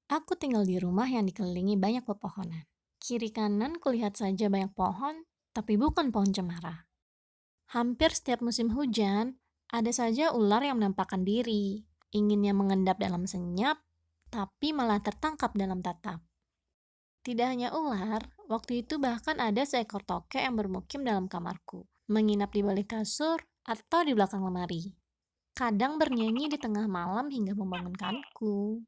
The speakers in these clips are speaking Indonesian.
Aku tinggal di rumah yang dikelilingi banyak pepohonan. Kiri kanan kulihat saja banyak pohon, tapi bukan pohon cemara. Hampir setiap musim hujan, ada saja ular yang menampakkan diri, inginnya mengendap dalam senyap, tapi malah tertangkap dalam tatap. Tidak hanya ular, waktu itu bahkan ada seekor tokek yang bermukim dalam kamarku, menginap di balik kasur atau di belakang lemari. Kadang bernyanyi di tengah malam hingga membangunkanku.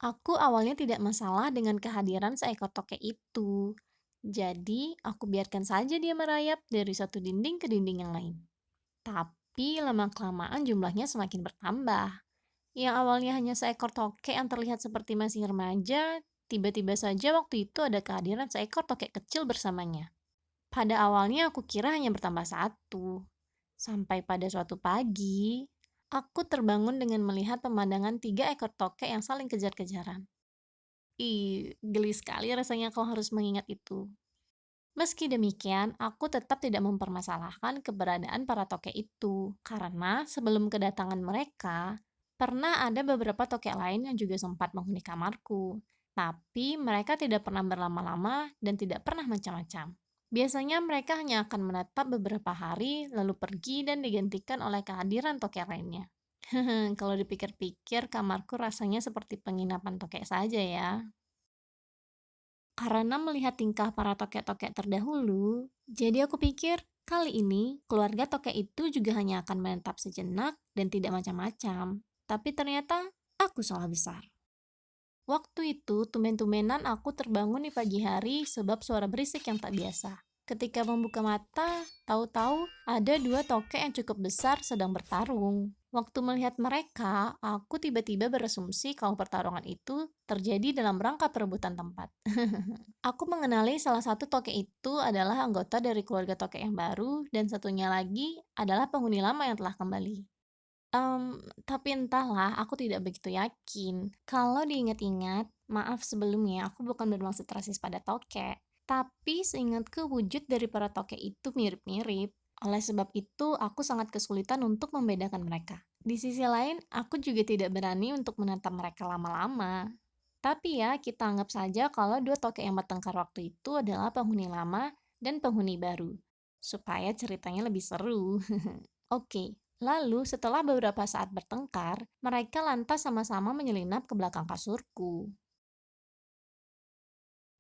Aku awalnya tidak masalah dengan kehadiran seekor tokek itu. Jadi, aku biarkan saja dia merayap dari satu dinding ke dinding yang lain. Tapi lama-kelamaan jumlahnya semakin bertambah. Yang awalnya hanya seekor tokek yang terlihat seperti masih remaja, tiba-tiba saja waktu itu ada kehadiran seekor tokek kecil bersamanya. Pada awalnya aku kira hanya bertambah satu. Sampai pada suatu pagi, aku terbangun dengan melihat pemandangan 3 ekor tokek yang saling kejar-kejaran. Geli sekali rasanya kalau harus mengingat itu. Meski demikian, aku tetap tidak mempermasalahkan keberadaan para tokek itu, karena sebelum kedatangan mereka, pernah ada beberapa tokek lain yang juga sempat menghuni kamarku. Tapi mereka tidak pernah berlama-lama dan tidak pernah macam-macam. Biasanya mereka hanya akan menetap beberapa hari, lalu pergi dan digantikan oleh kehadiran tokek lainnya. Kalau dipikir-pikir, kamarku rasanya seperti penginapan tokek saja ya. Karena melihat tingkah para tokek-tokek terdahulu, jadi aku pikir kali ini keluarga tokek itu juga hanya akan menetap sejenak dan tidak macam-macam. Tapi ternyata aku salah besar. Waktu itu, tumben-tumbenan aku terbangun di pagi hari sebab suara berisik yang tak biasa. Ketika membuka mata, tahu-tahu ada 2 tokek yang cukup besar sedang bertarung. Waktu melihat mereka, aku tiba-tiba berasumsi kalau pertarungan itu terjadi dalam rangka perebutan tempat. Aku mengenali salah satu tokek itu adalah anggota dari keluarga tokek yang baru, dan satunya lagi adalah penghuni lama yang telah kembali. Tapi entahlah, aku tidak begitu yakin. Kalau diingat-ingat, maaf sebelumnya, aku bukan bermaksud rasis pada tokek. Tapi seingatku wujud dari para tokek itu mirip-mirip. Oleh sebab itu, aku sangat kesulitan untuk membedakan mereka. Di sisi lain, aku juga tidak berani untuk menatap mereka lama-lama. Tapi ya, kita anggap saja kalau 2 tokek yang bertengkar waktu itu adalah penghuni lama dan penghuni baru. Supaya ceritanya lebih seru. Oke, lalu setelah beberapa saat bertengkar, mereka lantas sama-sama menyelinap ke belakang kasurku.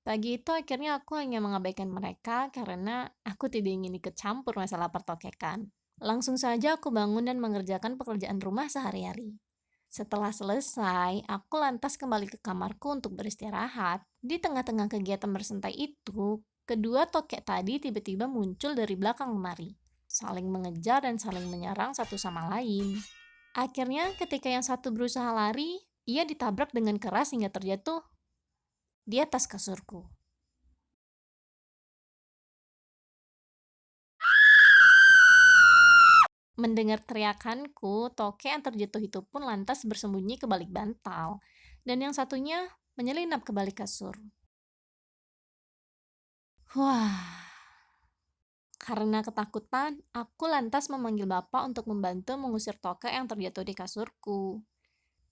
Pagi itu akhirnya aku hanya mengabaikan mereka karena aku tidak ingin ikut campur masalah pertokekan. Langsung saja aku bangun dan mengerjakan pekerjaan rumah sehari-hari. Setelah selesai, aku lantas kembali ke kamarku untuk beristirahat. Di tengah-tengah kegiatan bersantai itu, kedua tokek tadi tiba-tiba muncul dari belakang lemari, saling mengejar dan saling menyerang satu sama lain. Akhirnya, ketika yang satu berusaha lari, ia ditabrak dengan keras hingga terjatuh di atas kasurku. Mendengar teriakanku, tokek yang terjatuh itu pun lantas bersembunyi ke balik bantal, dan yang satunya menyelinap ke balik kasur. Wah, karena ketakutan, aku lantas memanggil bapak untuk membantu mengusir tokek yang terjatuh di kasurku.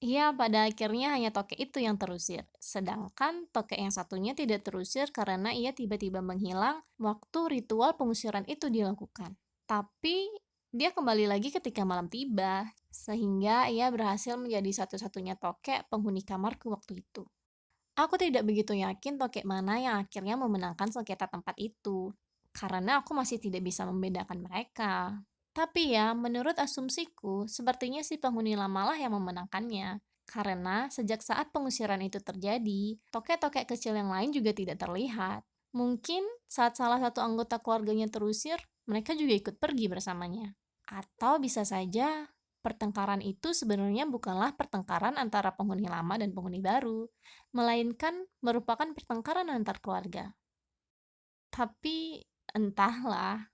Iya, pada akhirnya hanya tokek itu yang terusir, sedangkan tokek yang satunya tidak terusir karena ia tiba-tiba menghilang waktu ritual pengusiran itu dilakukan. Tapi, dia kembali lagi ketika malam tiba, sehingga ia berhasil menjadi satu-satunya tokek penghuni kamarku waktu itu. Aku tidak begitu yakin tokek mana yang akhirnya memenangkan sengketa tempat itu, karena aku masih tidak bisa membedakan mereka. Tapi ya, menurut asumsiku, sepertinya si penghuni lamalah yang memenangkannya. Karena sejak saat pengusiran itu terjadi, tokek-tokek kecil yang lain juga tidak terlihat. Mungkin saat salah satu anggota keluarganya terusir, mereka juga ikut pergi bersamanya. Atau bisa saja pertengkaran itu sebenarnya bukanlah pertengkaran antara penghuni lama dan penghuni baru, melainkan merupakan pertengkaran antar keluarga. Tapi entahlah.